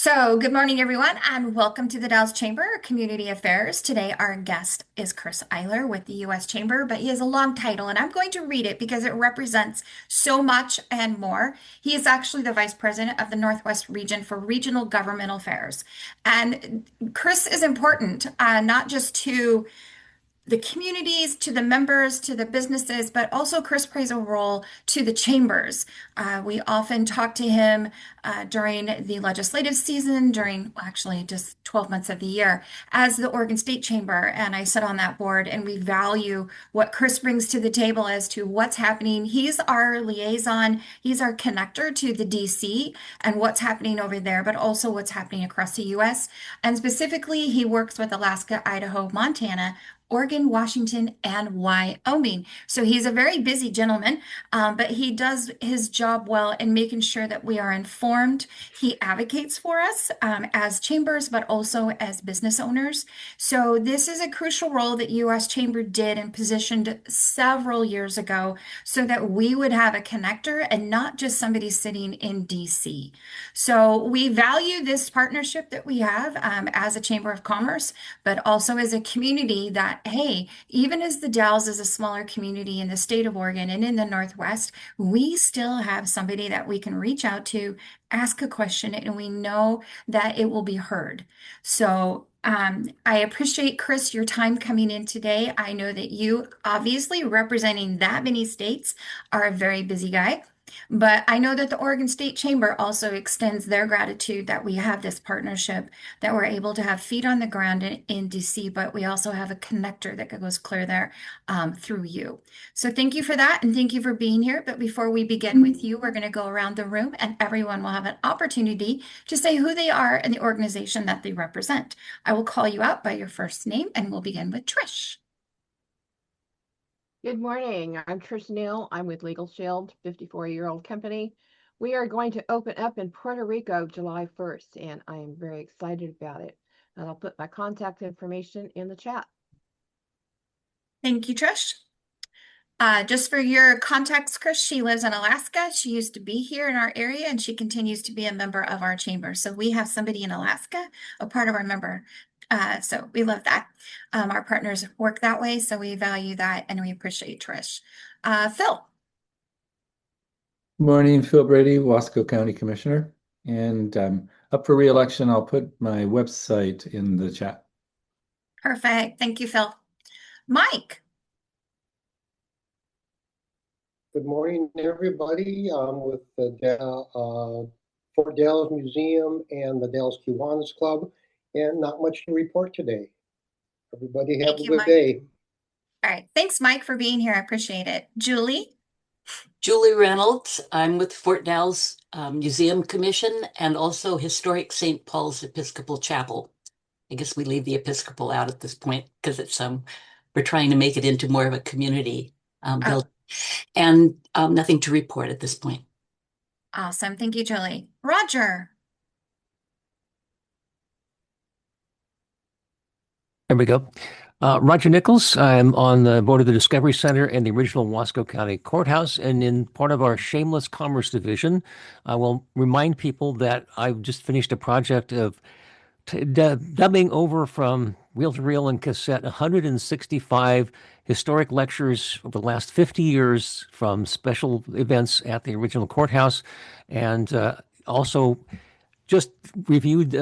So, good morning, everyone, and welcome to the Dallas Chamber of Community Affairs. Today, our guest is Chris Eyler with the U.S. Chamber, but he has a long title, and I'm going to read it because it represents so much and more. He is actually the Vice President of the Northwest Region for Regional Governmental Affairs. And Chris is important, not just to the communities, to the members, to the businesses, but also Chris plays a role to the chambers. We often talk to him during the legislative season, during actually just 12 months of the year, as the Oregon State Chamber. And I sit on that board, and we value what Chris brings to the table as to what's happening. He's our liaison, he's our connector to the DC and what's happening over there, but also what's happening across the US. And specifically, he works with Alaska, Idaho, Montana, Oregon, Washington, and Wyoming. So he's a very busy gentleman, but he does his job well in making sure that we are informed. He advocates for us as chambers, but also as business owners. So this is a crucial role that U.S. Chamber did and positioned several years ago so that we would have a connector and not just somebody sitting in DC. So we value this partnership that we have as a Chamber of Commerce, but also as a community that, hey, even as the Dalles is a smaller community in the state of Oregon and in the Northwest, we still have somebody that we can reach out to, ask a question, and we know that it will be heard. So I appreciate, Chris, your time coming in today. I know that you, obviously representing that many states, are a very busy guy. But I know that the Oregon State Chamber also extends their gratitude that we have this partnership, that we're able to have feet on the ground in DC, but we also have a connector that goes clear there through you. So thank you for that, and thank you for being here. But before we begin with you, we're going to go around the room, and everyone will have an opportunity to say who they are and the organization that they represent. I will call you out by your first name, and we'll begin with Trish. Good morning. I'm Trish Neal. I'm with Legal Shield, 54-year-old company. We are going to open up in Puerto Rico July 1st, and I am very excited about it. And I'll put my contact information in the chat. Thank you, Trish. Just for your context, Chris, she lives in Alaska. She used to be here in our area, and she continues to be a member of our chamber. So we have somebody in Alaska, a part of our member. So we love that. Our partners work that way, so we value that, and we appreciate Trish. Phil. Morning, Phil Brady, Wasco County Commissioner. And up for re-election. I'll put my website in the chat. Perfect. Thank you, Phil. Mike. Good morning, everybody. I'm with the Fort Dallas Museum and the Dallas Kiwanis Club, and not much to report today. Everybody have a good day. All right. Thanks, Mike, for being here. I appreciate it. Julie? Julie Reynolds. I'm with Fort Dalles Museum Commission and also Historic St. Paul's Episcopal Chapel. I guess we leave the Episcopal out at this point because it's we're trying to make it into more of a community building. And nothing to report at this point. Awesome. Thank you, Julie. Roger. There we go. Roger Nichols. I'm on the board of the Discovery Center and the original Wasco County Courthouse. And in part of our Shameless Commerce Division, I will remind people that I've just finished a project of dubbing over from reel to reel and cassette 165 historic lectures over the last 50 years from special events at the original courthouse, and also just reviewed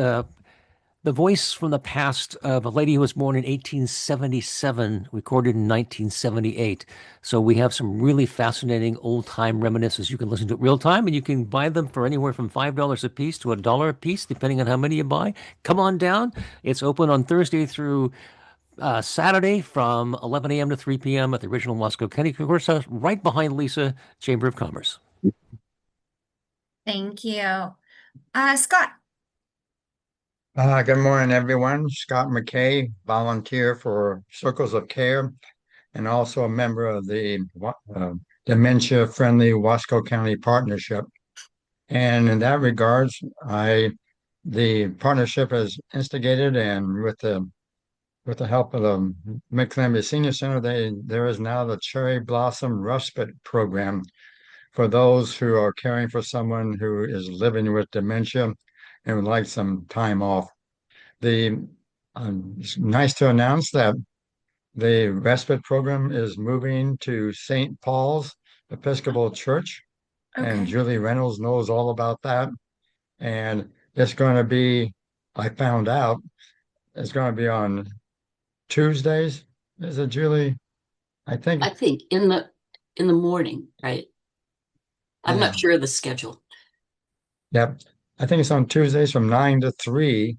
the voice from the past of a lady who was born in 1877, recorded in 1978. So we have some really fascinating old-time reminiscences. You can listen to it real time, and you can buy them for anywhere from $5 a piece to $1 a piece, depending on how many you buy. Come on down. It's open on Thursday through Saturday from 11 a.m. to 3 p.m. at the original Wasco County Courthouse, right behind Lisa, Chamber of Commerce. Thank you. Scott. Good morning, everyone. Scott McKay, volunteer for Circles of Care, and also a member of the Dementia Friendly Wasco County Partnership. And in that regards, the partnership has instigated, and with the help of the Mid-Columbia Senior Center, there is now the Cherry Blossom Respite Program for those who are caring for someone who is living with dementia. and would like some time off. It's nice to announce that the respite program is moving to St. Paul's Episcopal Church, and Okay. Julie Reynolds knows all about that. And it's going to be, I found out, it's going to be on Tuesdays. Is it, Julie? I I think, think in the morning, right? I'm yeah, not sure of the schedule. yep. I think it's on Tuesdays from 9 to 3,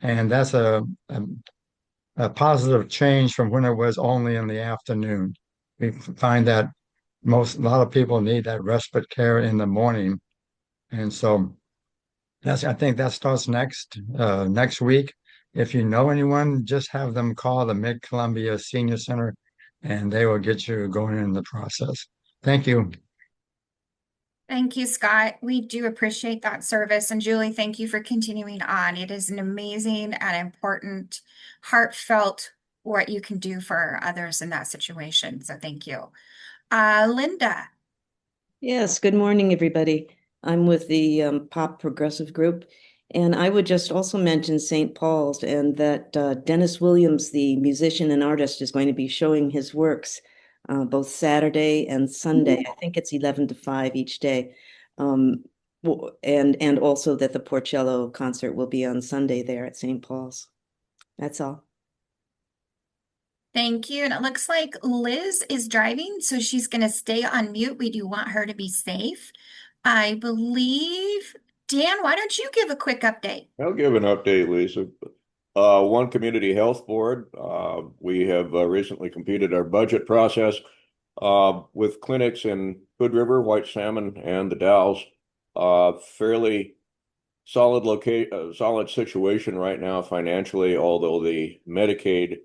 and that's a positive change from when it was only in the afternoon. We find that a lot of people need that respite care in the morning, and so I think that starts next week. If you know anyone, just have them call the Mid-Columbia Senior Center, and they will get you going in the process. Thank you. Thank you, Scott. We do appreciate that service. And Julie, thank you for continuing on. It is an amazing and important, heartfelt what you can do for others in that situation. So thank you. Linda. Yes, good morning, everybody. I'm with the Pop Progressive Group, and I would just also mention St. Paul's and that Dennis Williams, the musician and artist, is going to be showing his works both Saturday and Sunday. I think it's 11 to 5 each day. And also that the Porcello concert will be on Sunday there at St. Paul's. That's all. Thank you. And it looks like Liz is driving, so she's going to stay on mute. We do want her to be safe. I believe, Dan, why don't you give a quick update? I'll give an update, Lisa. One Community Health Board, we have recently completed our budget process with clinics in Hood River, White Salmon, and the Dalles. Fairly solid situation right now financially, although the Medicaid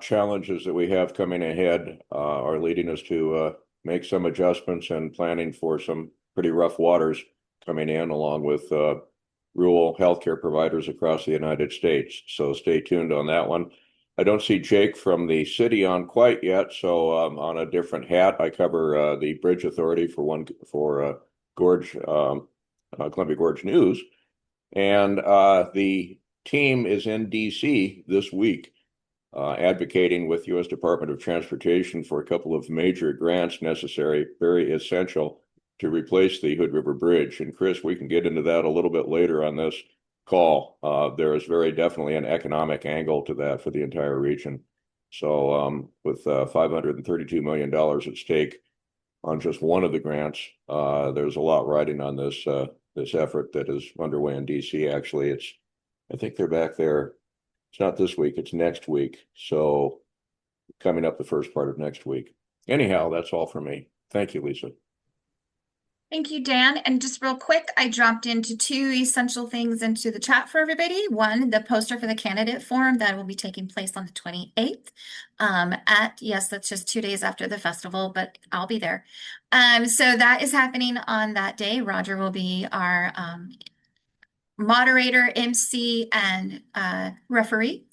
challenges that we have coming ahead are leading us to make some adjustments and planning for some pretty rough waters coming in, along with rural healthcare providers across the United States. So stay tuned on that one. I don't see Jake from the city on quite yet, so on a different hat. I cover the Bridge Authority for Columbia Gorge News, and the team is in DC this week. Advocating with U.S. Department of Transportation for a couple of major grants necessary, very essential, to replace the Hood River Bridge. And Chris, we can get into that a little bit later on this call. There is very definitely an economic angle to that for the entire region. So with $532 million at stake on just one of the grants, there's a lot riding on this effort that is underway in DC. Actually, I think they're back there. It's not this week, it's next week. So coming up the first part of next week. Anyhow, that's all for me. Thank you, Lisa. Thank you, Dan. And just real quick, I dropped into two essential things into the chat for everybody. One, the poster for the candidate forum that will be taking place on the 28th yes, that's just 2 days after the festival, but I'll be there. So that is happening on that day. Roger will be our moderator, MC, and referee.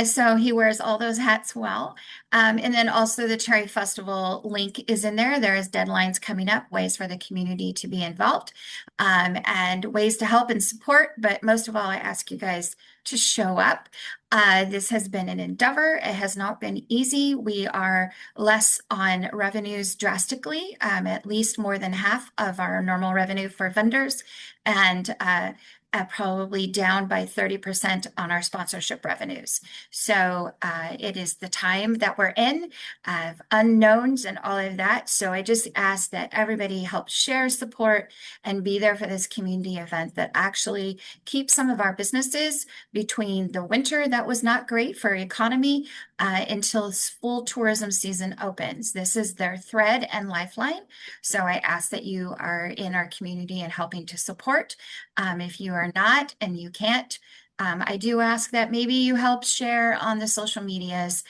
So he wears all those hats well. And then also the Cherry Festival link is in there. There is deadlines coming up, ways for the community to be involved, and ways to help and support. But most of all, I ask you guys to show up. This has been an endeavor. It has not been easy. We are less on revenues drastically, at least more than half of our normal revenue for vendors, and probably down by 30% on our sponsorship revenues. So it is the time that we're in of unknowns and all of that. So I just ask that everybody help share, support, and be there for this community event that actually keeps some of our businesses between the winter that was not great for economy until full tourism season opens. This is their thread and lifeline. So I ask that you are in our community and helping to support. If you are not and you can't, I do ask that maybe you help share on the social medias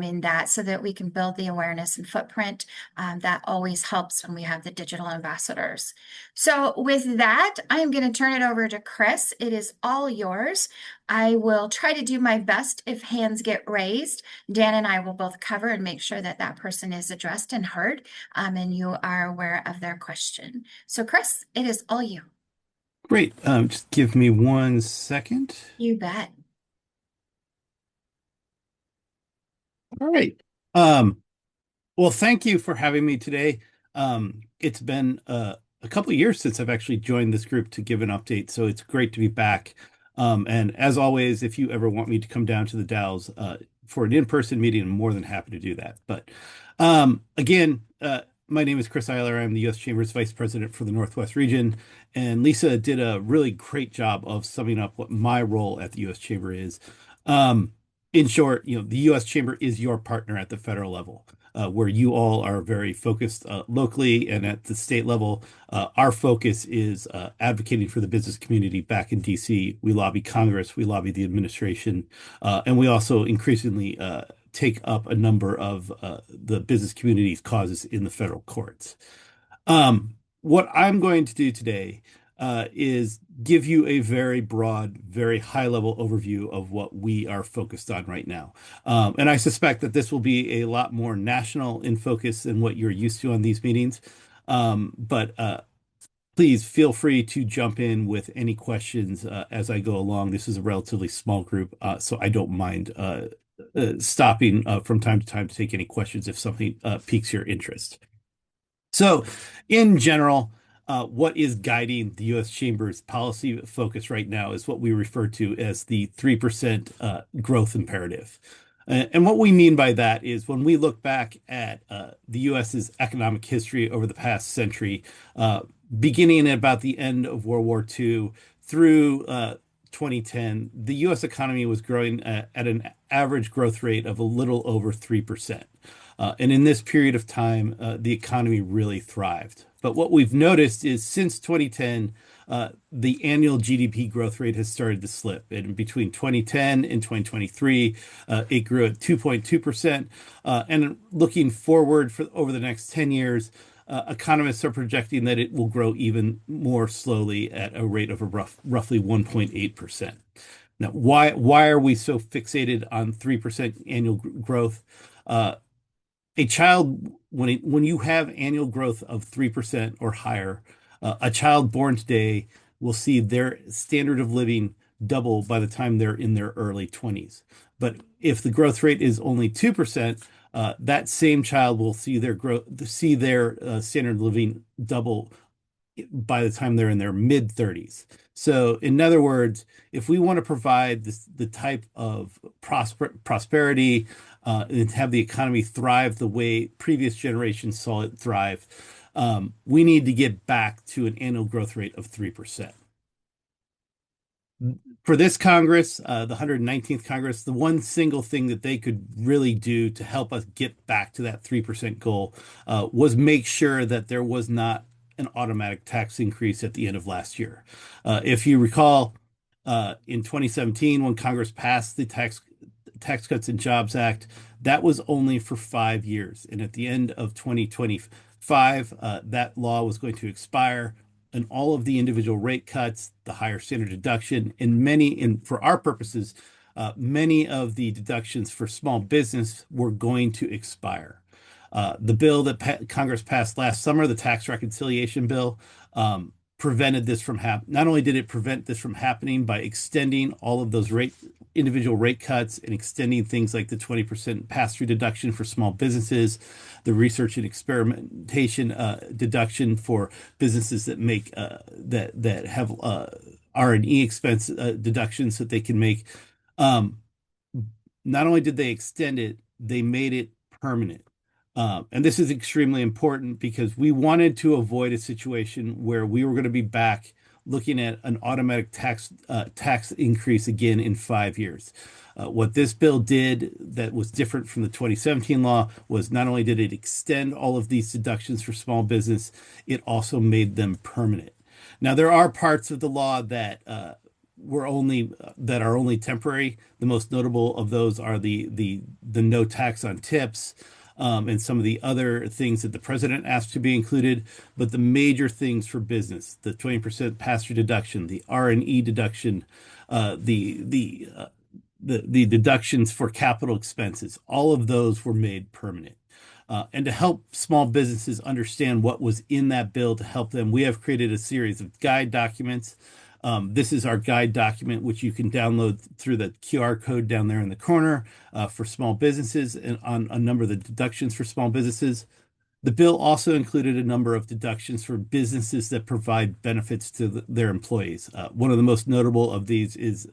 in that so that we can build the awareness and footprint. That always helps when we have the digital ambassadors. So with that, I'm going to turn it over to Chris. It is all yours. I will try to do my best if hands get raised. Dan and I will both cover and make sure that that person is addressed and heard, and you are aware of their question. So Chris, it is all you. Great. Just give me 1 second. You bet. All right. Well, thank you for having me today. It's been a couple of years since I've actually joined this group to give an update, so it's great to be back. And as always, if you ever want me to come down to the Dalles for an in-person meeting, I'm more than happy to do that. But again, my name is Chris Eyler. I'm the U.S. Chamber's Vice President for the Northwest region, and Lisa did a really great job of summing up what my role at the U.S. Chamber is. In short, the U.S. Chamber is your partner at the federal level. Where you all are very focused locally and at the state level. Our focus is advocating for the business community back in DC. We lobby Congress, we lobby the administration, and we also increasingly take up a number of the business community's causes in the federal courts. What I'm going to do today is give you a very broad, very high-level overview of what we are focused on right now. And I suspect that this will be a lot more national in focus than what you're used to on these meetings. But please feel free to jump in with any questions as I go along. This is a relatively small group, so I don't mind stopping from time to time to take any questions if something piques your interest. So, in general, what is guiding the U.S. Chamber's policy focus right now is what we refer to as the 3% growth imperative. And what we mean by that is when we look back at the U.S.'s economic history over the past century, beginning at about the end of World War II through 2010, the U.S. economy was growing at an average growth rate of a little over 3%. And in this period of time, the economy really thrived. But what we've noticed is since 2010, the annual GDP growth rate has started to slip. And between 2010 and 2023, it grew at 2.2%. And looking forward for over the next 10 years, economists are projecting that it will grow even more slowly at a rate of roughly 1.8%. Now, why are we so fixated on 3% annual growth? A child, when you have annual growth of 3% or higher, a child born today will see their standard of living double by the time they're in their early 20s. But if the growth rate is only 2%, that same child will see their standard of living double by the time they're in their mid 30s. So, in other words, if we want to provide the type of prosperity and have the economy thrive the way previous generations saw it thrive, we need to get back to an annual growth rate of 3%. For this Congress, the 119th Congress, the one single thing that they could really do to help us get back to that 3% goal was make sure that there was not an automatic tax increase at the end of last year. If you recall, in 2017, when Congress passed the Tax Cuts and Jobs Act, that was only for 5 years. And at the end of 2025, that law was going to expire, and all of the individual rate cuts, the higher standard deduction, and for our purposes, many of the deductions for small business were going to expire. The bill that Congress passed last summer, the tax reconciliation bill, prevented this from happening. Not only did it prevent this from happening by extending all of those individual rate cuts and extending things like the 20% pass-through deduction for small businesses, the research and experimentation deduction for businesses that make that have R&E expense deductions that they can make. Not only did they extend it, they made it permanent. And this is extremely important because we wanted to avoid a situation where we were going to be back looking at an automatic tax increase again in 5 years. What this bill did that was different from the 2017 law was not only did it extend all of these deductions for small business, it also made them permanent. Now, there are parts of the law that are only temporary. The most notable of those are the no tax on tips, and some of the other things that the president asked to be included. But the major things for business, the 20% pass-through deduction, the R&E deduction, the deductions for capital expenses, all of those were made permanent. And to help small businesses understand what was in that bill to help them, we have created a series of guide documents. This is our guide document, which you can download through the QR code down there in the corner for small businesses and on a number of the deductions for small businesses. The bill also included a number of deductions for businesses that provide benefits to their employees. One of the most notable of these is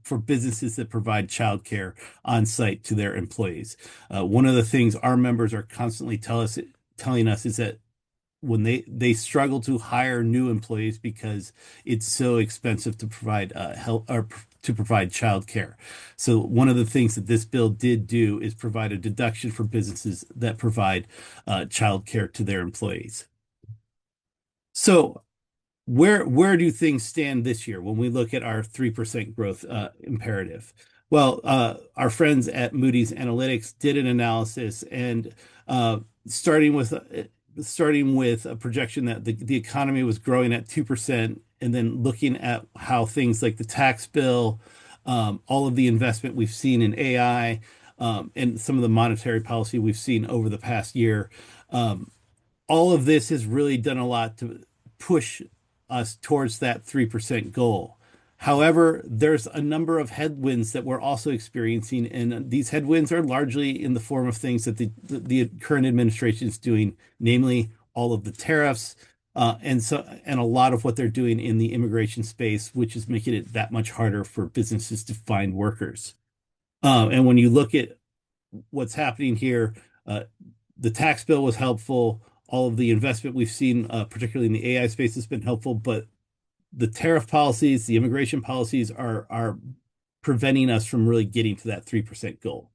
for businesses that provide childcare on site to their employees. One of the things our members are constantly telling us is that when they struggle to hire new employees because it's so expensive to provide help or to provide childcare. So one of the things that this bill did do is provide a deduction for businesses that provide childcare to their employees. So where do things stand this year when we look at our 3% growth imperative? Well, our friends at Moody's Analytics did an analysis, and starting with a projection that the economy was growing at 2%, and then looking at how things like the tax bill, all of the investment we've seen in AI, and some of the monetary policy we've seen over the past year, all of this has really done a lot to push us towards that 3% goal. However, there's a number of headwinds that we're also experiencing, and these headwinds are largely in the form of things that the current administration is doing, namely all of the tariffs, and a lot of what they're doing in the immigration space, which is making it that much harder for businesses to find workers. And when you look at what's happening here, the tax bill was helpful. All of the investment we've seen, particularly in the AI space, has been helpful, but the tariff policies, the immigration policies are preventing us from really getting to that 3% goal.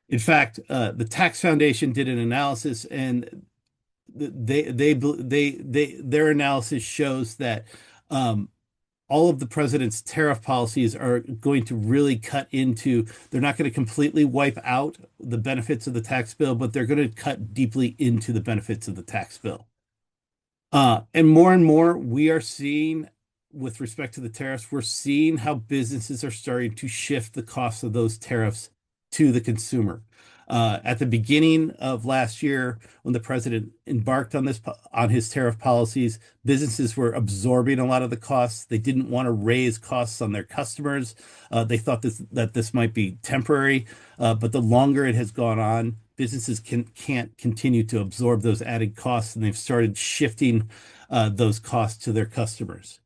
In fact, the Tax Foundation did an analysis, and their analysis shows that all of the president's tariff policies are going to really cut into, they're not going to completely wipe out the benefits of the tax bill, but they're going to cut deeply into the benefits of the tax bill. And more, we are seeing, with respect to the tariffs, we're seeing how businesses are starting to shift the cost of those tariffs to the consumer. At the beginning of last year, when the president embarked on his tariff policies, businesses were absorbing a lot of the costs. They didn't want to raise costs on their customers. They thought that this might be temporary, but the longer it has gone on, businesses can't continue to absorb those added costs, and they've started shifting those costs to their customers.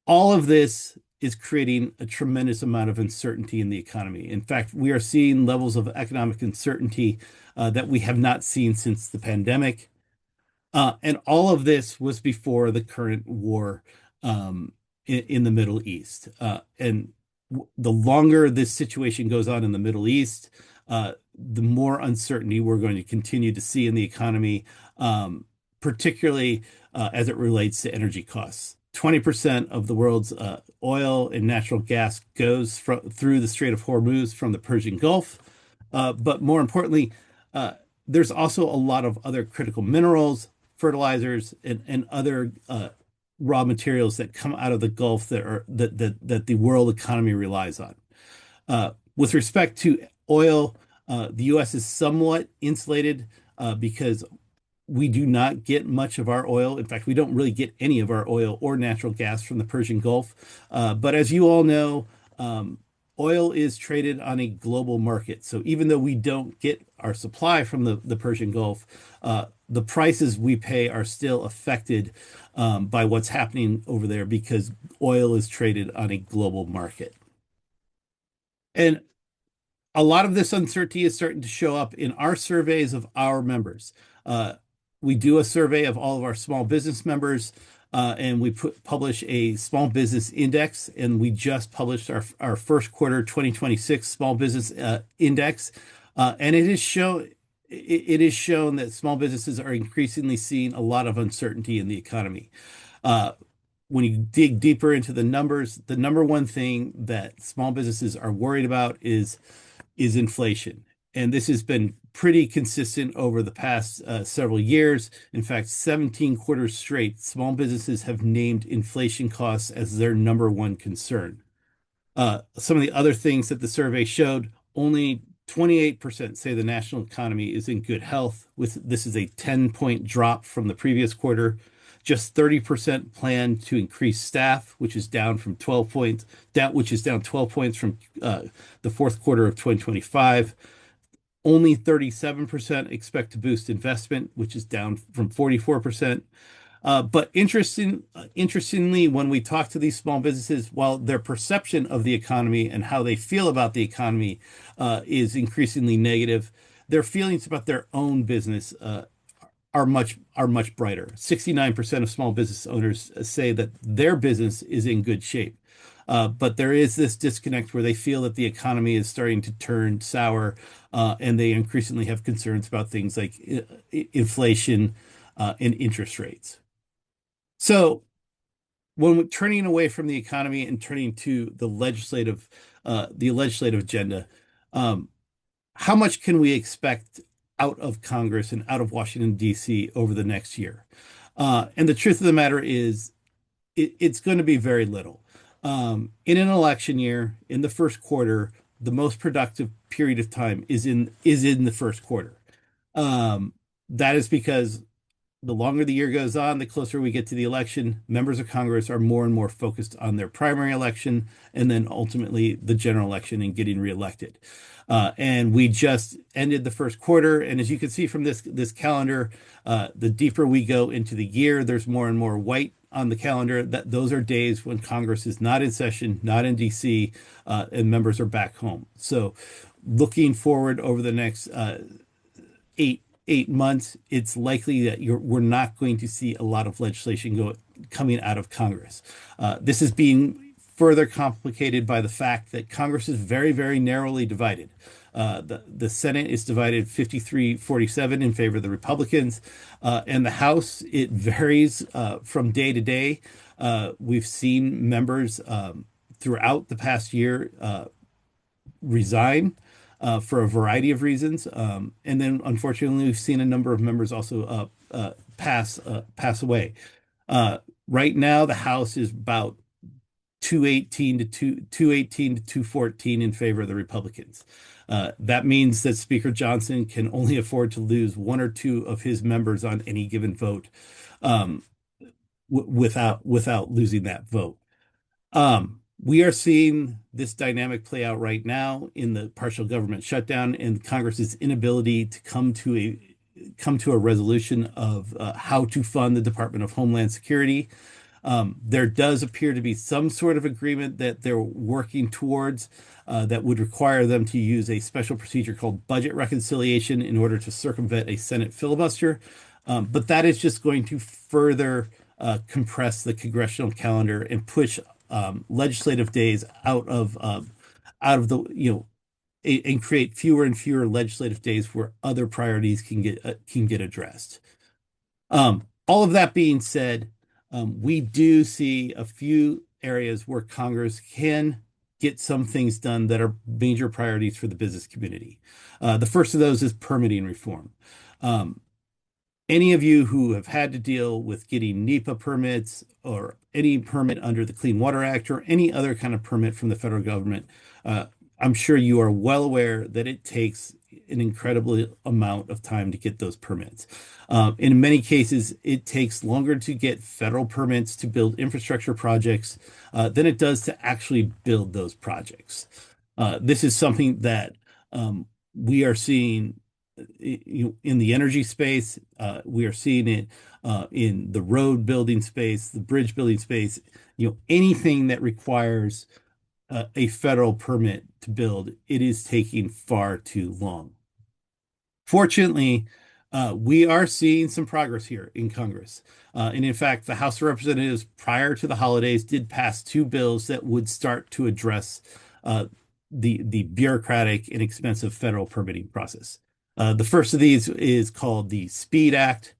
All of this is creating a tremendous amount of uncertainty in the economy. In fact, we are seeing levels of economic uncertainty that we have not seen since the pandemic. And all of this was before the current war in the Middle East. And the longer this situation goes on in the Middle East, the more uncertainty we're going to continue to see in the economy, particularly as it relates to energy costs. 20% of the world's oil and natural gas goes through the Strait of Hormuz from the Persian Gulf. But more importantly, there's also a lot of other critical minerals, fertilizers, and other raw materials that come out of the Gulf that the world economy relies on. With respect to oil, the U.S. is somewhat insulated because we do not get much of our oil. In fact, we don't really get any of our oil or natural gas from the Persian Gulf. But as you all know, oil is traded on a global market. So even though we don't get our supply from the Persian Gulf, the prices we pay are still affected by what's happening over there because oil is traded on a global market. And a lot of this uncertainty is starting to show up in our surveys of our members. We do a survey of all of our small business members, and we publish a small business index, and we just published our first quarter 2026 small business index, and it is shown that small businesses are increasingly seeing a lot of uncertainty in the economy. When you dig deeper into the numbers, the number one thing that small businesses are worried about is inflation. And this has been pretty consistent over the past several years. In fact, 17 quarters straight, small businesses have named inflation costs as their number one concern. Some of the other things that the survey showed, only 28% say the national economy is in good health. This is a 10-point drop from the previous quarter. Just 30% plan to increase staff, which is down 12 points from the fourth quarter of 2025. Only 37% expect to boost investment, which is down from 44%. But interestingly, when we talk to these small businesses, while their perception of the economy and how they feel about the economy is increasingly negative, their feelings about their own business are much brighter. 69% of small business owners say that their business is in good shape. But there is this disconnect where they feel that the economy is starting to turn sour, and they increasingly have concerns about things like inflation and interest rates. So when we're turning away from the economy and turning to the legislative agenda, how much can we expect out of Congress and out of Washington, D.C. over the next year? And the truth of the matter is, it's going to be very little. In an election year, in the first quarter, the most productive period of time is in the first quarter. That is because the longer the year goes on, the closer we get to the election, members of Congress are more and more focused on their primary election and then ultimately the general election and getting reelected. And we just ended the first quarter. And as you can see from this calendar, the deeper we go into the year, there's more and more white on the calendar. Those are days when Congress is not in session, not in DC, and members are back home. So looking forward over the next eight months, it's likely that we're not going to see a lot of legislation coming out of Congress. This is being further complicated by the fact that Congress is very, very narrowly divided. The Senate is divided 53-47 in favor of the Republicans, and the House, it varies from day to day. We've seen members throughout the past year resign for a variety of reasons. And then, unfortunately, we've seen a number of members also pass away. Right now, the House is about 218 to 214 in favor of the Republicans. That means that Speaker Johnson can only afford to lose one or two of his members on any given vote without losing that vote. We are seeing this dynamic play out right now in the partial government shutdown and Congress's inability to come to a resolution of how to fund the Department of Homeland Security. There does appear to be some sort of agreement that they're working towards that would require them to use a special procedure called budget reconciliation in order to circumvent a Senate filibuster. But that is just going to further compress the congressional calendar and push legislative days out of the and create fewer and fewer legislative days where other priorities can get addressed. All of that being said, we do see a few areas where Congress can get some things done that are major priorities for the business community. The first of those is permitting reform. Any of you who have had to deal with getting NEPA permits or any permit under the Clean Water Act or any other kind of permit from the federal government, I'm sure you are well aware that it takes an incredible amount of time to get those permits. In many cases, it takes longer to get federal permits to build infrastructure projects than it does to actually build those projects. This is something that we are seeing in the energy space. We are seeing it in the road building space, the bridge building space, anything that requires a federal permit to build, it is taking far too long. Fortunately, we are seeing some progress here in Congress. And in fact, the House of Representatives prior to the holidays did pass two bills that would start to address the bureaucratic and expensive federal permitting process. The first of these is called the SPEED Act.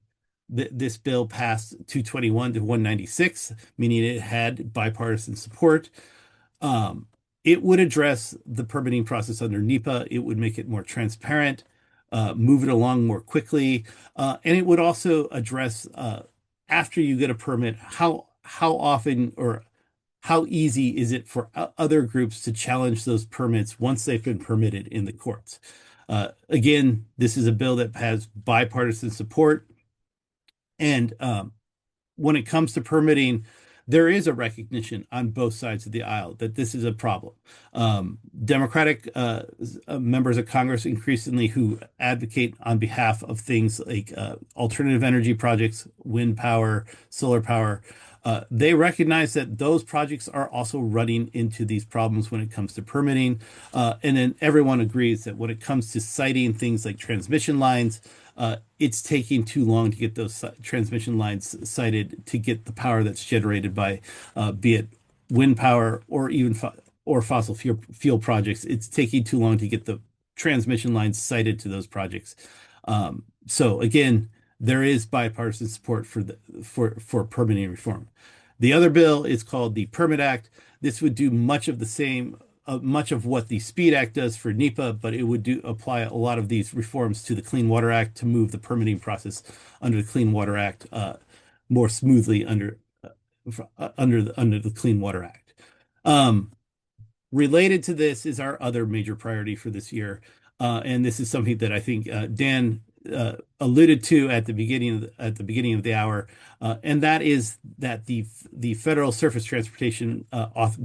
This bill passed 221 to 196, meaning it had bipartisan support. It would address the permitting process under NEPA. It would make it more transparent, move it along more quickly, and it would also address after you get a permit, how often or how easy is it for other groups to challenge those permits once they've been permitted in the courts? Again, this is a bill that has bipartisan support. And when it comes to permitting, there is a recognition on both sides of the aisle that this is a problem. Democratic members of Congress increasingly who advocate on behalf of things like alternative energy projects, wind power, solar power, they recognize that those projects are also running into these problems when it comes to permitting. And then everyone agrees that when it comes to siting things like transmission lines, it's taking too long to get those transmission lines sited to get the power that's generated by, be it wind power or even fossil fuel projects. It's taking too long to get the transmission lines sited to those projects. So again, there is bipartisan support for permitting reform. The other bill is called the Permit Act. This would do much of the same, much of what the Speed Act does for NEPA, but it would apply a lot of these reforms to the Clean Water Act to move the permitting process under the Clean Water Act more smoothly under the Clean Water Act. Related to this is our other major priority for this year, and this is something that I think Dan alluded to at the beginning of the hour, and that is that the federal surface transportation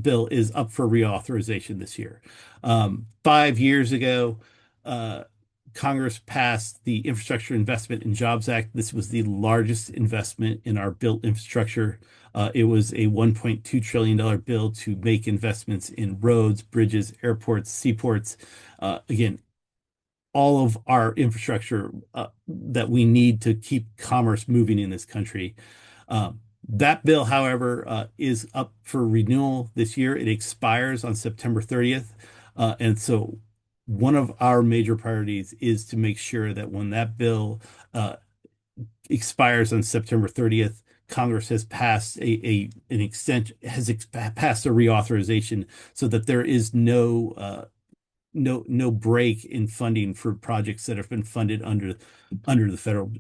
bill is up for reauthorization this year. 5 years ago, Congress passed the Infrastructure Investment and Jobs Act. This was the largest investment in our built infrastructure. It was a $1.2 trillion bill to make investments in roads, bridges, airports, seaports. Again, all of our infrastructure that we need to keep commerce moving in this country. That bill, however, is up for renewal this year. It expires on September 30th. And so one of our major priorities is to make sure that when that bill expires on September 30th, Congress has passed an extension, passed a reauthorization so that there is no break in funding for projects that have been funded under the federal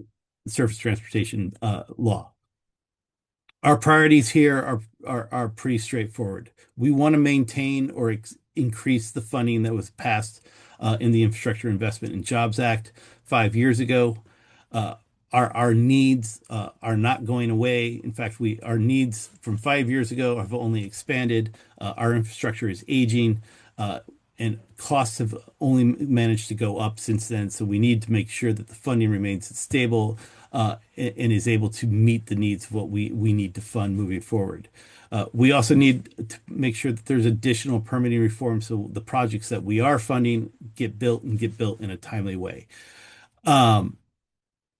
surface transportation law. Our priorities here are pretty straightforward. We want to maintain or increase the funding that was passed in the Infrastructure Investment and Jobs Act 5 years ago. Our needs are not going away. In fact, our needs from 5 years ago have only expanded. Our infrastructure is aging, and costs have only managed to go up since then. So we need to make sure that the funding remains stable and is able to meet the needs of what we need to fund moving forward. We also need to make sure that there's additional permitting reform so the projects that we are funding get built in a timely way.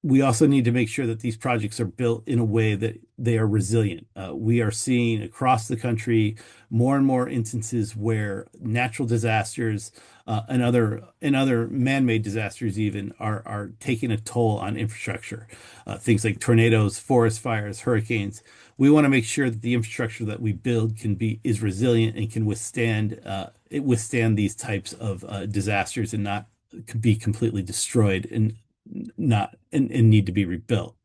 We also need to make sure that these projects are built in a way that they are resilient. We are seeing across the country more and more instances where natural disasters and other man-made disasters even are taking a toll on infrastructure. Things like tornadoes, forest fires, hurricanes. We want to make sure that the infrastructure that we build is resilient and can withstand these types of disasters and not be completely destroyed and need to be rebuilt.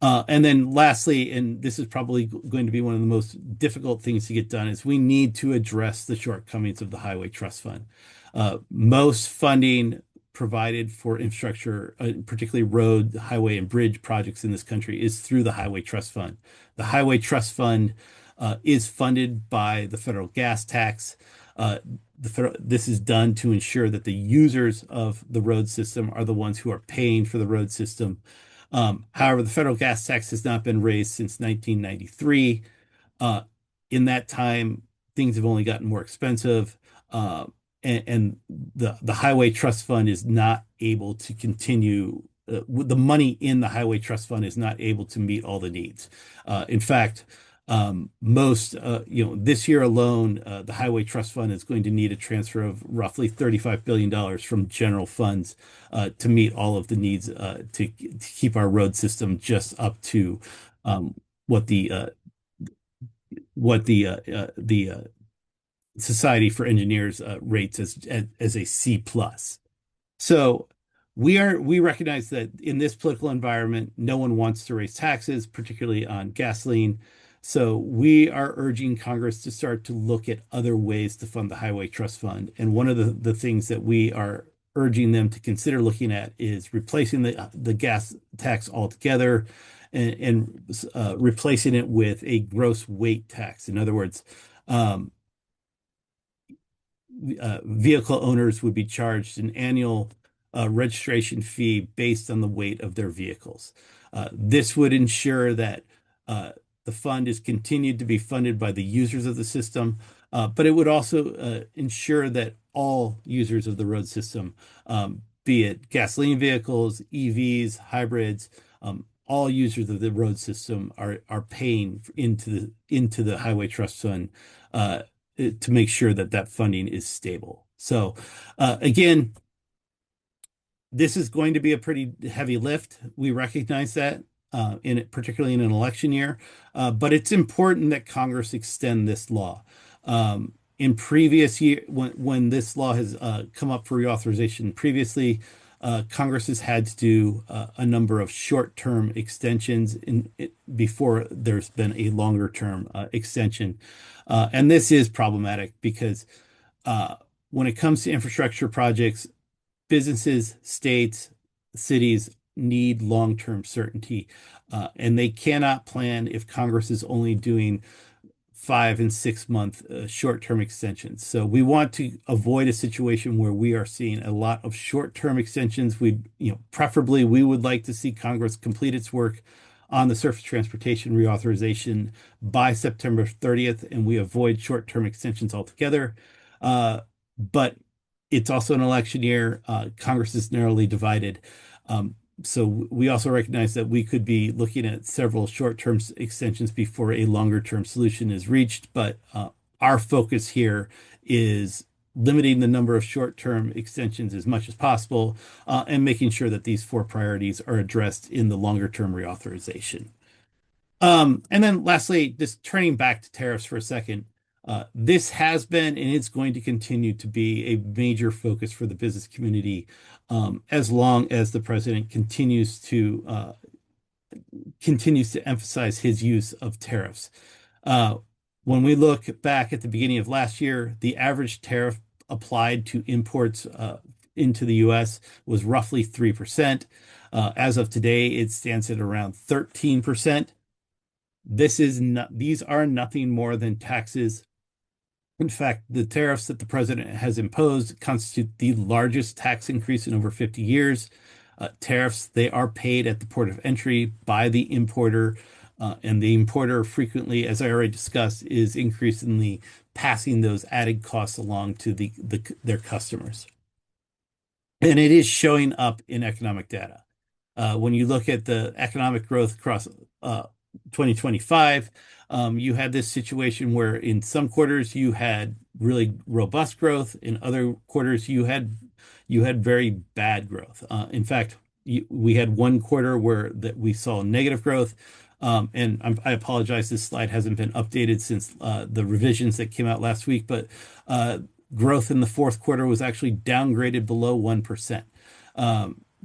And then lastly, and this is probably going to be one of the most difficult things to get done, is we need to address the shortcomings of the Highway Trust Fund. Most funding provided for infrastructure, particularly road, highway, and bridge projects in this country, is through the Highway Trust Fund. The Highway Trust Fund is funded by the federal gas tax. This is done to ensure that the users of the road system are the ones who are paying for the road system. However, the federal gas tax has not been raised since 1993. In that time, things have only gotten more expensive, and the Highway Trust Fund is not able to continue. The money in the Highway Trust Fund is not able to meet all the needs. In fact, this year alone, the Highway Trust Fund is going to need a transfer of roughly $35 billion from general funds to meet all of the needs to keep our road system just up to what the Society for Engineers rates as a C plus. So we recognize that in this political environment, no one wants to raise taxes, particularly on gasoline. So we are urging Congress to start to look at other ways to fund the Highway Trust Fund. And one of the things that we are urging them to consider looking at is replacing the gas tax altogether and replacing it with a gross weight tax. In other words, um, vehicle owners would be charged an annual registration fee based on the weight of their vehicles. This would ensure that the fund is continued to be funded by the users of the system, but it would also ensure that all users of the road system, be it gasoline vehicles, EVs, hybrids, all users of the road system are paying into the Highway Trust Fund to make sure that that funding is stable. So again, this is going to be a pretty heavy lift. We recognize that particularly in an election year, but it's important that Congress extend this law. In previous year, when this law has come up for reauthorization previously, Congress has had to do a number of short-term extensions before there's been a longer-term extension. And this is problematic because when it comes to infrastructure projects, businesses, states, cities need long-term certainty, and they cannot plan if Congress is only doing 5 and 6 month short-term extensions. So we want to avoid a situation where we are seeing a lot of short-term extensions. Preferably we would like to see Congress complete its work on the surface transportation reauthorization by September 30th, and we avoid short-term extensions altogether. But it's also an election year. Congress is narrowly divided. So we also recognize that we could be looking at several short-term extensions before a longer-term solution is reached. But our focus here is limiting the number of short-term extensions as much as possible and making sure that these 4 priorities are addressed in the longer-term reauthorization. And then lastly, just turning back to tariffs for a second. This has been and it's going to continue to be a major focus for the business community as long as the president continues to emphasize his use of tariffs. When we look back at the beginning of last year, the average tariff applied to imports into the U.S. was roughly 3%. As of today, it stands at around 13%. These are nothing more than taxes. In fact, the tariffs that the president has imposed constitute the largest tax increase in over 50 years. Tariffs, they are paid at the port of entry by the importer, and the importer frequently, as I already discussed, is increasingly passing those added costs along to their customers. And it is showing up in economic data. When you look at the economic growth across 2025, you had this situation where in some quarters you had really robust growth. In other quarters, you had very bad growth. In fact, we had one quarter where we saw negative growth. And I apologize, this slide hasn't been updated since the revisions that came out last week, but growth in the fourth quarter was actually downgraded below 1%.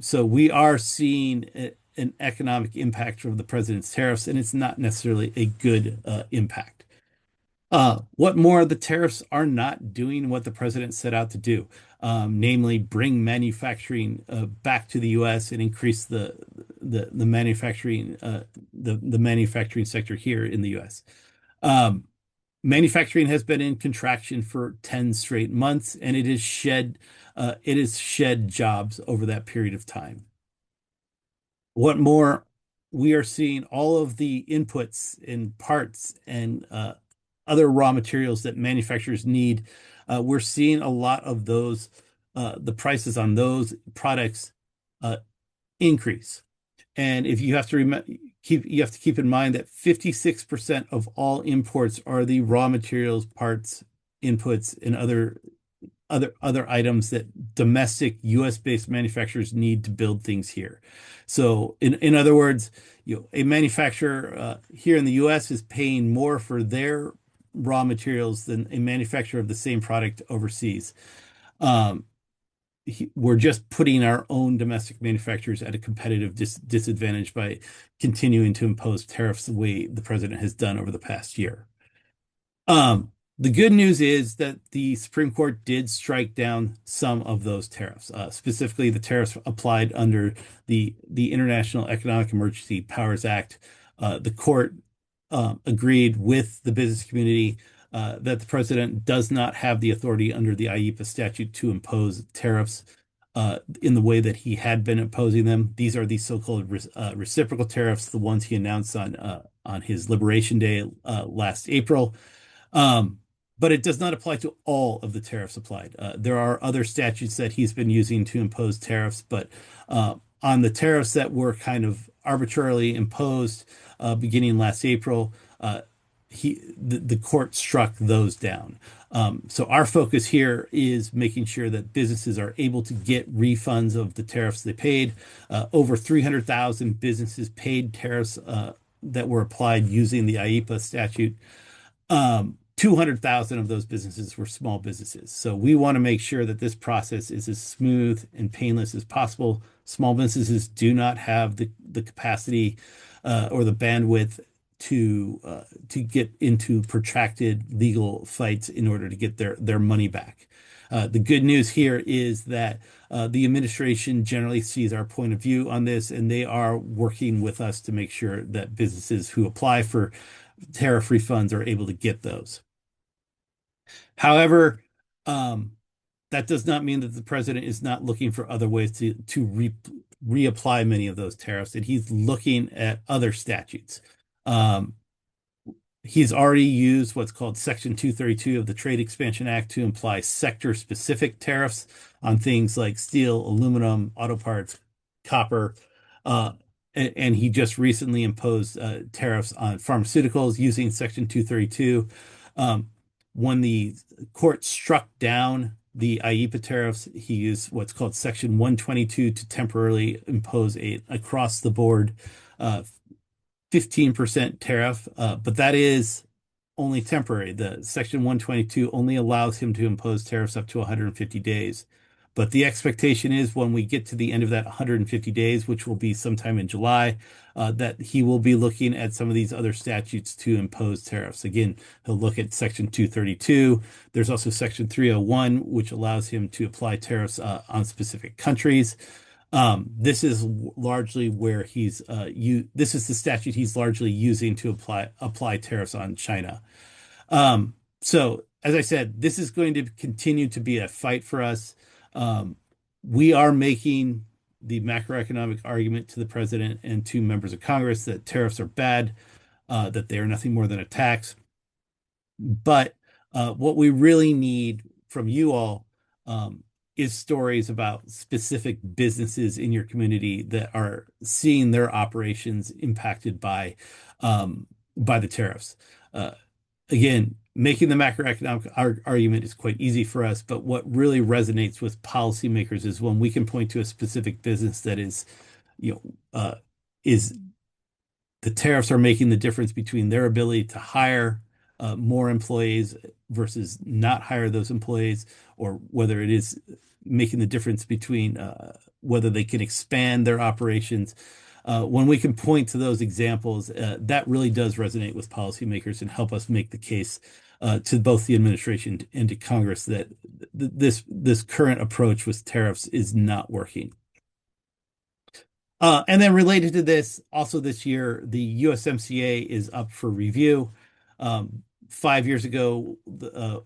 So we are seeing an economic impact from the president's tariffs, and it's not necessarily a good impact. What more, the tariffs are not doing what the president set out to do, namely bring manufacturing back to the U.S. and increase the manufacturing sector here in the U.S. Manufacturing has been in contraction for 10 straight months, and it has shed jobs over that period of time. What more, we are seeing all of the inputs and parts and other raw materials that manufacturers need. We're seeing a lot of those, the prices on those products increase. And if you have to keep in mind that 56% of all imports are the raw materials, parts, inputs, and other items that domestic US-based manufacturers need to build things here. So in other words, a manufacturer here in the US is paying more for their raw materials than a manufacturer of the same product overseas. we're just putting our own domestic manufacturers at a competitive disadvantage by continuing to impose tariffs the way the president has done over the past year. The good news is that the Supreme Court did strike down some of those tariffs, specifically the tariffs applied under the International Economic Emergency Powers Act. The court agreed with the business community that the president does not have the authority under the IEEPA statute to impose tariffs in the way that he had been imposing them. These are the so-called reciprocal tariffs, the ones he announced on his Liberation Day last April. But it does not apply to all of the tariffs applied. There are other statutes that he's been using to impose tariffs, but on the tariffs that were kind of arbitrarily imposed beginning last April, the court struck those down. So our focus here is making sure that businesses are able to get refunds of the tariffs they paid. Over 300,000 businesses paid tariffs that were applied using the IEEPA statute. 200,000 of those businesses were small businesses. So we want to make sure that this process is as smooth and painless as possible. Small businesses do not have the capacity or the bandwidth to get into protracted legal fights in order to get their money back. The good news here is that the administration generally sees our point of view on this, and they are working with us to make sure that businesses who apply for tariff refunds are able to get those. However, that does not mean that the president is not looking for other ways to reapply many of those tariffs, and he's looking at other statutes. He's already used what's called Section 232 of the Trade Expansion Act to imply sector-specific tariffs on things like steel, aluminum, auto parts, copper, and he just recently imposed tariffs on pharmaceuticals using Section 232. When the court struck down the IEEPA tariffs, he used what's called Section 122 to temporarily impose a across-the-board 15% tariff, but that is only temporary. The Section 122 only allows him to impose tariffs up to 150 days. But the expectation is when we get to the end of that 150 days, which will be sometime in July, that he will be looking at some of these other statutes to impose tariffs. Again, he'll look at Section 232. There's also Section 301, which allows him to apply tariffs on specific countries. This is largely where this is the statute he's largely using to apply tariffs on China. So, as I said, this is going to continue to be a fight for us. We are making the macroeconomic argument to the president and to members of Congress that tariffs are bad, that they are nothing more than a tax. But what we really need from you all is stories about specific businesses in your community that are seeing their operations impacted by the tariffs. Again, making the macroeconomic argument is quite easy for us, but what really resonates with policymakers is when we can point to a specific business that is the tariffs are making the difference between their ability to hire more employees versus not hire those employees, or whether it is making the difference between whether they can expand their operations. When we can point to those examples, that really does resonate with policymakers and help us make the case to both the administration and to Congress that this current approach with tariffs is not working. And then related to this, also this year, the USMCA is up for review. 5 years ago,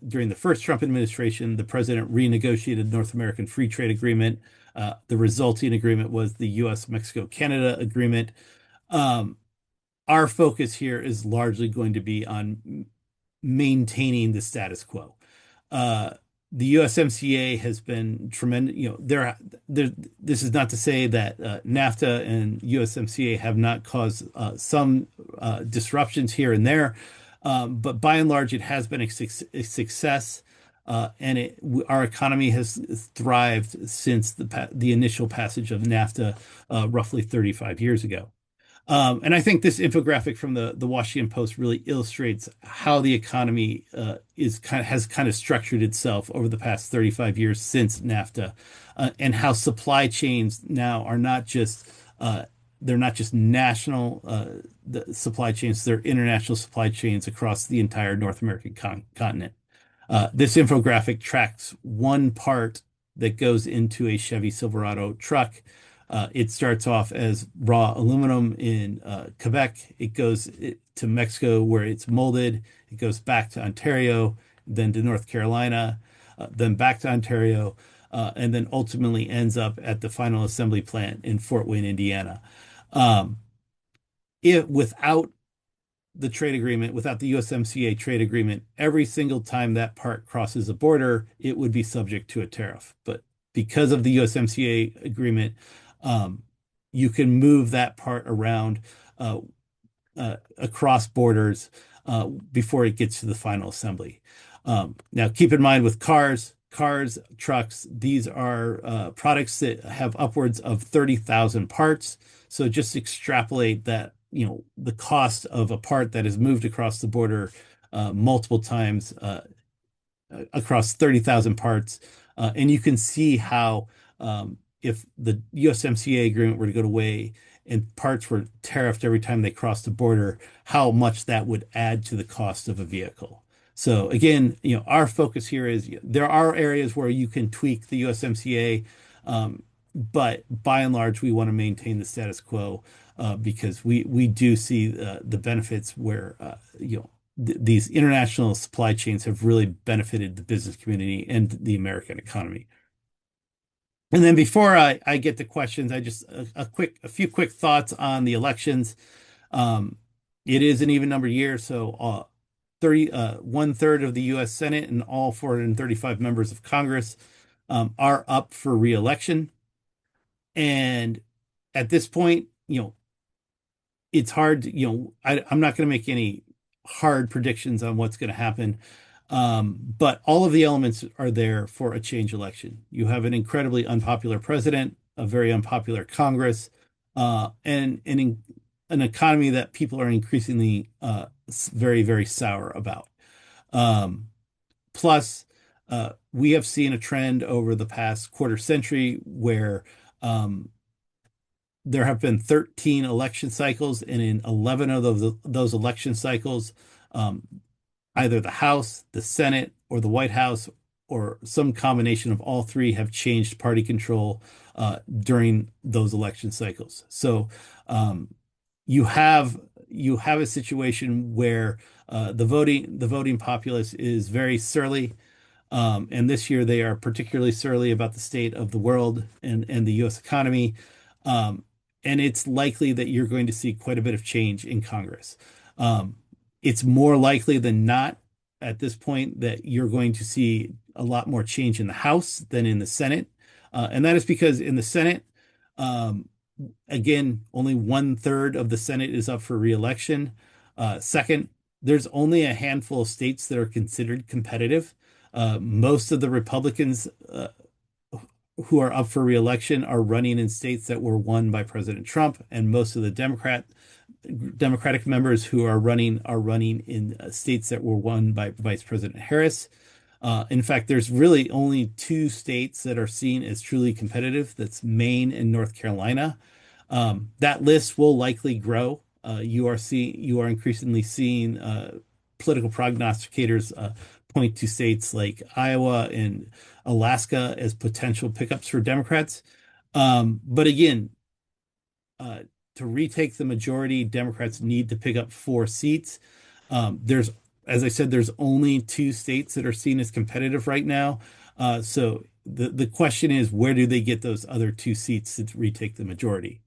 during the first Trump administration, the president renegotiated North American Free Trade Agreement. The resulting agreement was the U.S.-Mexico-Canada agreement. Our focus here is largely going to be on maintaining the status quo. The USMCA has been tremendous. This is not to say that NAFTA and USMCA have not caused some disruptions here and there, but by and large, it has been a success. And our economy has thrived since the initial passage of NAFTA roughly 35 years ago. And I think this infographic from the Washington Post really illustrates how the economy has kind of structured itself over the past 35 years since NAFTA, and how supply chains now are not just they're not just national the supply chains, they're international supply chains across the entire North American continent. This infographic tracks one part that goes into a Chevy Silverado truck. It starts off as raw aluminum in Quebec. It goes to Mexico where it's molded. It goes back to Ontario, then to North Carolina, then back to Ontario, and then ultimately ends up at the final assembly plant in Fort Wayne, Indiana. Um, without the trade agreement, without the USMCA trade agreement, every single time that part crosses a border, it would be subject to a tariff. But because of the USMCA agreement, you can move that part around across borders before it gets to the final assembly. Now, keep in mind with cars, trucks, these are products that have upwards of 30,000 parts. So just extrapolate that, the cost of a part that is moved across the border multiple times across 30,000 parts. And you can see how if the USMCA agreement were to go away and parts were tariffed every time they crossed the border, how much that would add to the cost of a vehicle. So again, our focus here is there are areas where you can tweak the USMCA, but by and large, we want to maintain the status quo because we do see the benefits where these international supply chains have really benefited the business community and the American economy. And then before I get to questions, I just a few quick thoughts on the elections. It is an even number year, so 1/3 of the U.S. Senate and all 435 members of Congress are up for re-election. And at this point, it's hard to, I'm not going to make any hard predictions on what's going to happen. But all of the elements are there for a change election. You have an incredibly unpopular president, a very unpopular Congress, and an economy that people are increasingly very, very sour about. Plus, we have seen a trend over the past quarter century where there have been 13 election cycles, and in 11 of those election cycles, either the House, the Senate, or the White House, or some combination of all three have changed party control during those election cycles. So you have a situation where the voting populace is very surly. And this year they are particularly surly about the state of the world and the U.S. economy. And it's likely that you're going to see quite a bit of change in Congress. It's more likely than not at this point that you're going to see a lot more change in the House than in the Senate. And that is because in the Senate, again, only 1/3 of the Senate is up for re-election. Second, there's only a handful of states that are considered competitive. Most of the Republicans who are up for re-election are running in states that were won by President Trump, and most of the Democratic members who are running in states that were won by Vice President Harris. In fact, there's really only two states that are seen as truly competitive. That's Maine and North Carolina. That list will likely grow. You are increasingly seeing political prognosticators point to states like Iowa and Alaska as potential pickups for Democrats. But again, to retake the majority, Democrats need to pick up 4 seats. As I said, there's only 2 states that are seen as competitive right now. So the question is, where do they get those other 2 seats to retake the majority?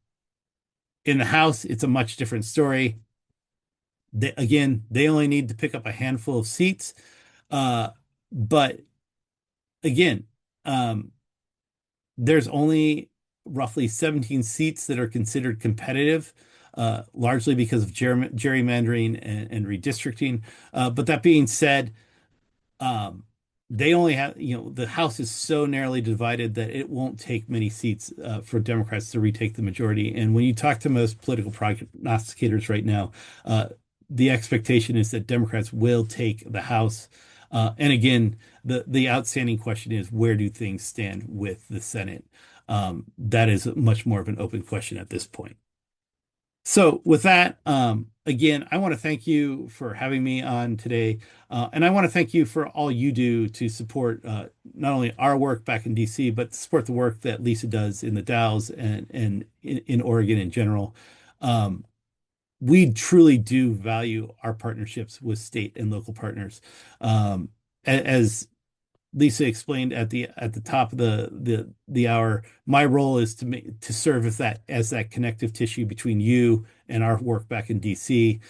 In the House, it's a much different story. They only need to pick up a handful of seats. But again, there's only roughly 17 seats that are considered competitive, largely because of gerrymandering and redistricting. But that being said, they only have, the House is so narrowly divided that it won't take many seats for Democrats to retake the majority. And when you talk to most political prognosticators right now, the expectation is that Democrats will take the House. And again, the outstanding question is, where do things stand with the Senate? That is much more of an open question at this point. So with that, again, I want to thank you for having me on today. And I want to thank you for all you do to support not only our work back in DC, but support the work that Lisa does in the Dalles and in Oregon in general. We truly do value our partnerships with state and local partners. As Lisa explained at the top of the hour, my role is to serve as that connective tissue between you and our work back in DC.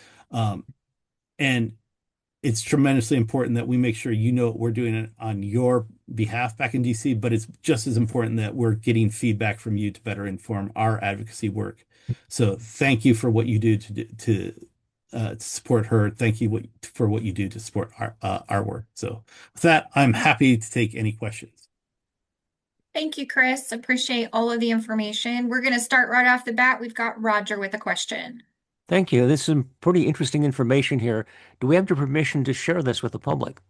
And it's tremendously important that we make sure you know what we're doing on your behalf back in DC, but it's just as important that we're getting feedback from you to better inform our advocacy work. So thank you for what you do to support her. Thank you for what you do to support our work. So with that, I'm happy to take any questions. Thank you, Chris. Appreciate all of the information. We're going to start right off the bat. We've got Roger with a question. Thank you. This is some pretty interesting information here. Do we have your permission to share this with the public?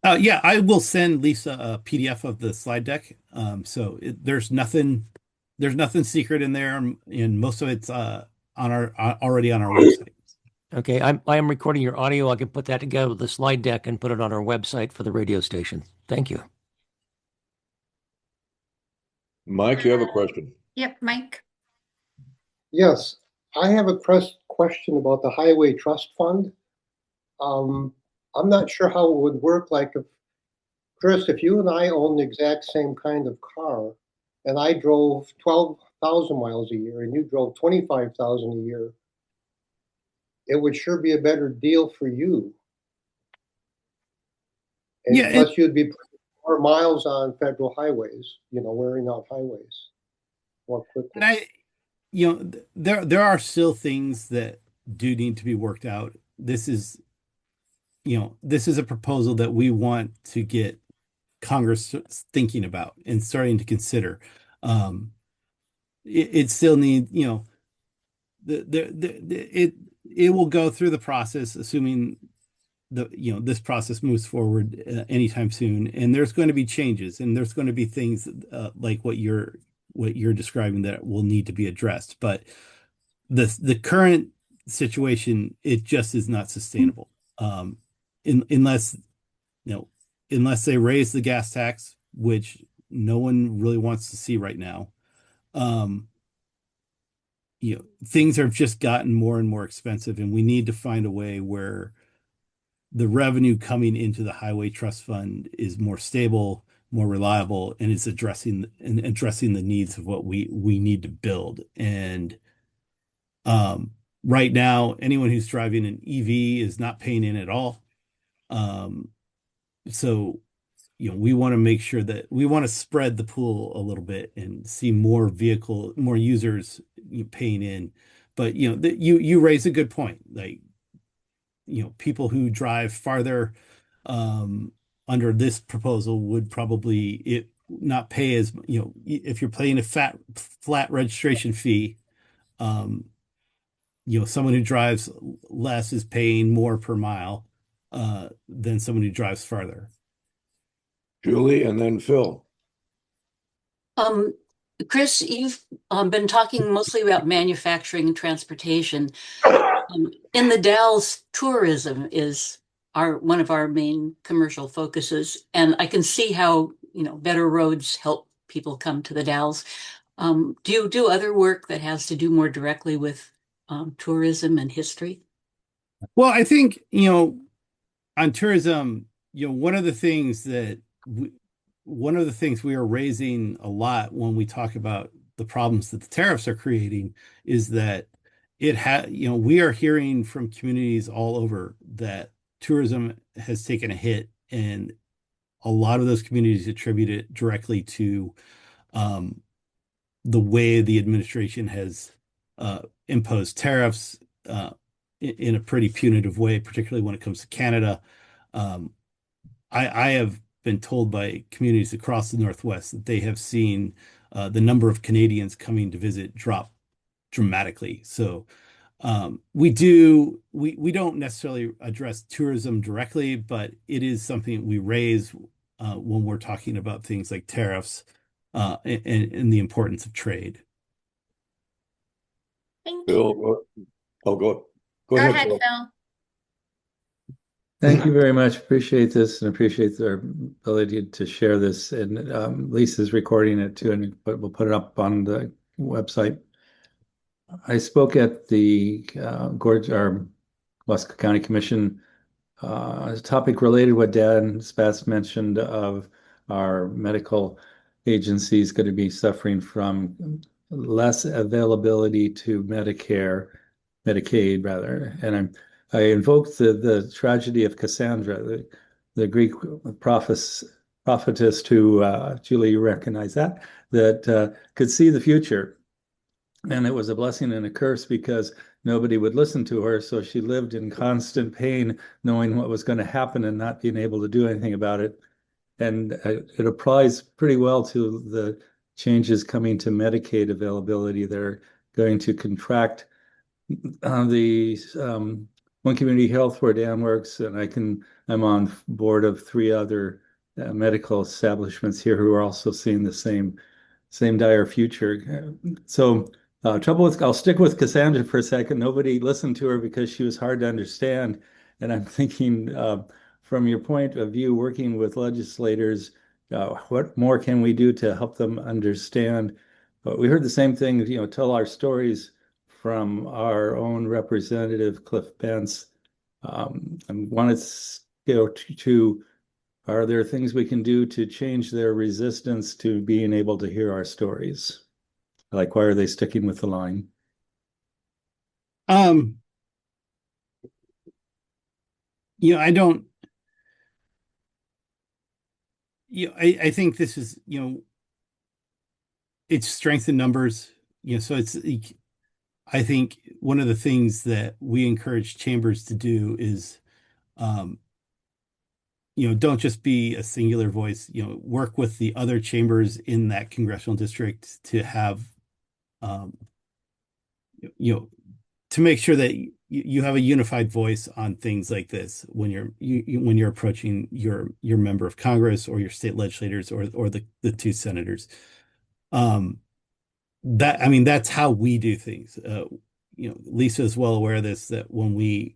Yeah, I will send Lisa a PDF of the slide deck. So there's nothing secret in there, and most of it's already on our website. Okay, I am recording your audio. I can put that together with the slide deck and put it on our website for the radio station. Thank you. Mike, you have a question. Yep, Mike. Yes, I have a question about the Highway Trust Fund. I'm not sure how it would work. Like, Chris, if you and I own the exact same kind of car, and I drove 12,000 miles a year, and you drove 25,000 a year, it would sure be a better deal for you. And Yeah, plus you'd be putting more miles on federal highways, wearing out highways more quickly. And there are still things that do need to be worked out. This is a proposal that we want to get Congress thinking about and starting to consider. It still needs, it will go through the process, assuming this process moves forward anytime soon. And there's going to be changes, and there's going to be things like what you're describing that will need to be addressed. But the current situation, it just is not sustainable. Unless they raise the gas tax, which no one really wants to see right now. Things have just gotten more and more expensive, and we need to find a way where the revenue coming into the Highway Trust Fund is more stable, more reliable, and is addressing the needs of what we need to build. And right now, anyone who's driving an EV is not paying in at all. So we want to make sure that we want to spread the pool a little bit and see more users paying in. But you raise a good point. Like, people who drive farther under this proposal would probably not pay as, if you're paying a flat registration fee, someone who drives less is paying more per mile than someone who drives farther. Julie, and then Phil. Chris, you've been talking mostly about manufacturing and transportation. In the Dalles, tourism is one of our main commercial focuses, and I can see how better roads help people come to the Dalles. Do you do other work that has to do more directly with tourism and history? Well, I think on tourism, one of the things we are raising a lot when we talk about the problems that the tariffs are creating is that we are hearing from communities all over that tourism has taken a hit, and a lot of those communities attribute it directly to the way the administration has imposed tariffs in a pretty punitive way, particularly when it comes to Canada. I have been told by communities across the Northwest that they have seen the number of Canadians coming to visit drop dramatically. So we don't necessarily address tourism directly, but it is something we raise when we're talking about things like tariffs and the importance of trade. Thank you. Bill, oh, go Go ahead, ahead, Phil. Phil. Thank you very much. Appreciate this and appreciate our ability to share this. And Lisa's recording it too, and we'll put it up on the website. I spoke at the Gorge, our Wasco County Commission, a topic related what Dan Spatz mentioned of our medical agencies going to be suffering from less availability to Medicaid rather. And I invoked the tragedy of Cassandra, the Greek prophetess who, Julie, you recognize that could see the future. And it was a blessing and a curse because nobody would listen to her. So she lived in constant pain, knowing what was going to happen and not being able to do anything about it. And it applies pretty well to the changes coming to Medicaid availability. They're going to contract the One Community Health where Dan works, and I'm on board of three other medical establishments here who are also seeing the same dire future. So I'll stick with Cassandra for a second. Nobody listened to her because she was hard to understand. And I'm thinking, from your point of view, working with legislators, what more can we do to help them understand? But we heard the same thing, tell our stories from our own representative, Cliff Pence. I wanted to are there things we can do to change their resistance to being able to hear our stories? Like, why are they sticking with the line? I don't, I think this is, it's strength in numbers, so I think one of the things that we encourage chambers to do is, don't just be a singular voice, work with the other chambers in that congressional district to have, to make sure that you have a unified voice on things like this when you're approaching your member of Congress or your state legislators or the two senators. That's how we do things. Lisa is well aware of this, that when we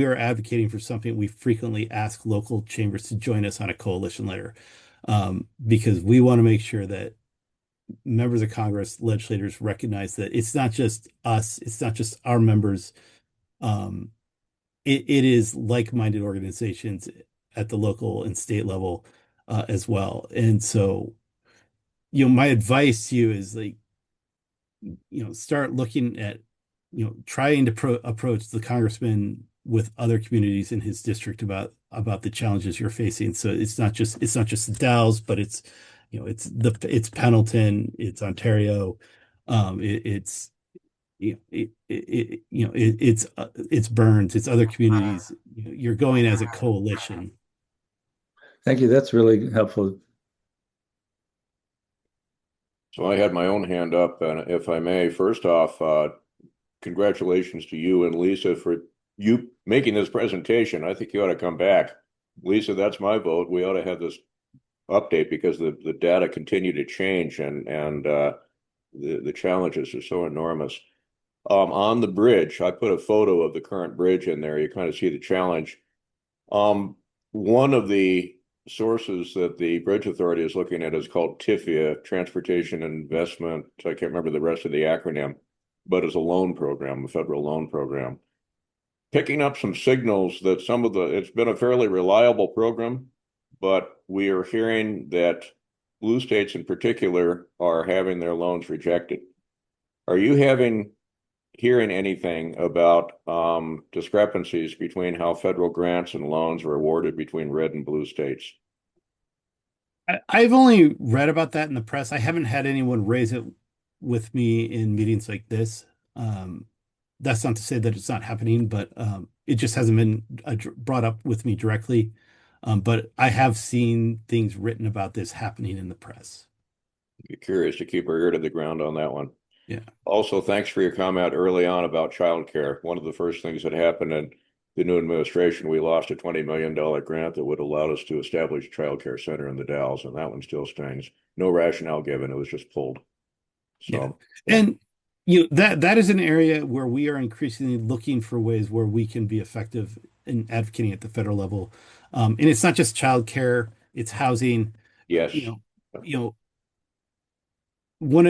are advocating for something, we frequently ask local chambers to join us on a coalition letter, because we want to make sure that members of Congress, legislators recognize that it's not just us, it's not just our members. It is like-minded organizations at the local and state level as well. And so, my advice to you is start looking at, trying to approach the congressman with other communities in his district about the challenges you're facing. So it's not just the Dalles, but it's Pendleton, it's Ontario, it's Burns, it's other communities. You're going as a coalition. Thank you. That's really helpful. So I had my own hand up, and if I may, first off, congratulations to you and Lisa for you making this presentation. I think you ought to come back. Lisa, that's my vote. We ought to have this update because the data continue to change and the challenges are so enormous. On the bridge, I put a photo of the current bridge in there. You kind of see the challenge. One of the sources that the Bridge Authority is looking at is called TIFIA, Transportation Investment. I can't remember the rest of the acronym, but it's a loan program, a federal loan program. Picking up some signals that it's been a fairly reliable program, but we are hearing that blue states in particular are having their loans rejected. Are you hearing anything about discrepancies between how federal grants and loans are awarded between red and blue states? I've only read about that in the press. I haven't had anyone raise it with me in meetings like this. That's not to say that it's not happening, but it just hasn't been brought up with me directly. But I have seen things written about this happening in the press. Be curious to keep our ear to the ground on that one. Yeah. Also, thanks for your comment early on about childcare. One of the first things that happened in the new administration, we lost a $20 million grant that would allow us to establish a childcare center in the Dalles, and that one still stands. No rationale given; it was just pulled. So, yeah. And that is an area where we are increasingly looking for ways where we can be effective in advocating at the federal level. And it's not just childcare; it's housing. yes, You know, when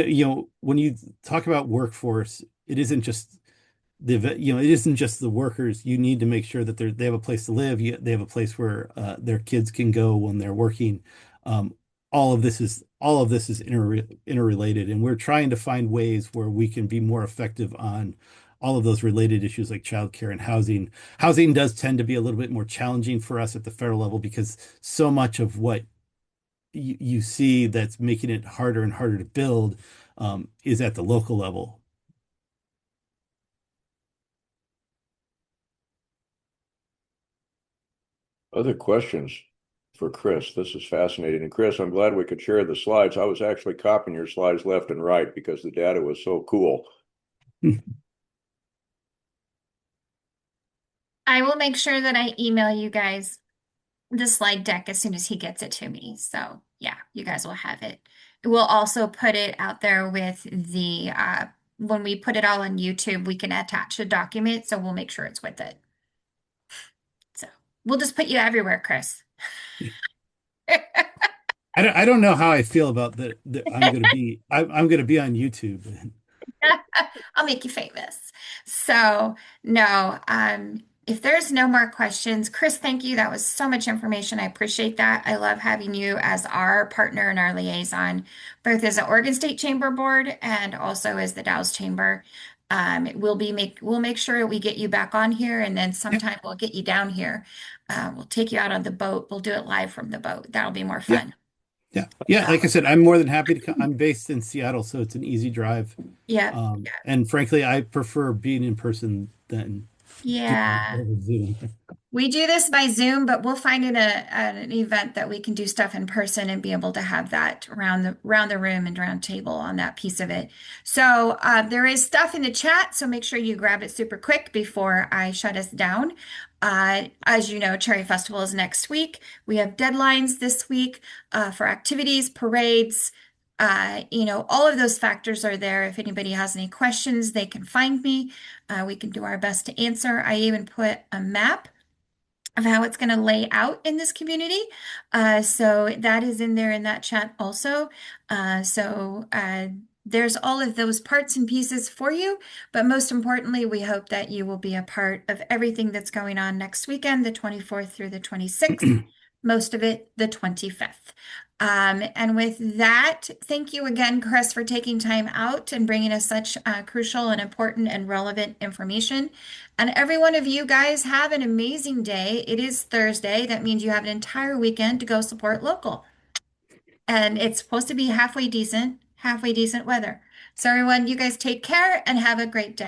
you talk about workforce, it isn't just the workers. You need to make sure that they have a place to live. They have a place where their kids can go when they're working. Um, all of this is interrelated, and we're trying to find ways where we can be more effective on all of those related issues like childcare and housing. Housing does tend to be a little bit more challenging for us at the federal level because so much of what you see that's making it harder and harder to build is at the local level. Other questions for Chris? This is fascinating. And Chris, I'm glad we could share the slides. I was actually copying your slides left and right because the data was so cool. I will make sure that I email you guys the slide deck as soon as he gets it to me. So yeah, you guys will have it. We'll also put it out there with the when we put it all on YouTube, we can attach a document, so we'll make sure it's with it. So we'll just put you everywhere, Chris. I don't know how I feel about that. I'm gonna be on YouTube. I'll make you famous. So no, if there's no more questions, Chris, thank you. That was so much information. I appreciate that. I love having you as our partner and our liaison, both as the Oregon State Chamber Board and also as the Dalles Chamber. We'll make sure we get you back on here, and then sometime we'll get you down here. We'll take you out on the boat. We'll do it live from the boat. That'll be more fun. Yeah. Like I said, I'm more than happy to come. I'm based in Seattle, so it's an easy drive. Yeah. And frankly, I prefer being in person than Yeah. over Zoom. We do this by Zoom, but we'll find an event that we can do stuff in person and be able to have that around the room and round table on that piece of it. So there is stuff in the chat, so make sure you grab it super quick before I shut us down. As you know, Cherry Festival is next week. We have deadlines this week for activities, parades. All of those factors are there. If anybody has any questions, they can find me. We can do our best to answer. I even put a map of how it's going to lay out in this community. So that is in there in that chat also. There's all of those parts and pieces for you. But most importantly, we hope that you will be a part of everything that's going on next weekend, the 24th through the 26th, most of it the 25th. And with that, thank you again, Chris, for taking time out and bringing us such crucial and important and relevant information. And every one of you guys have an amazing day. It is Thursday. That means you have an entire weekend to go support local. And it's supposed to be halfway decent weather. So everyone, you guys take care and have a great day.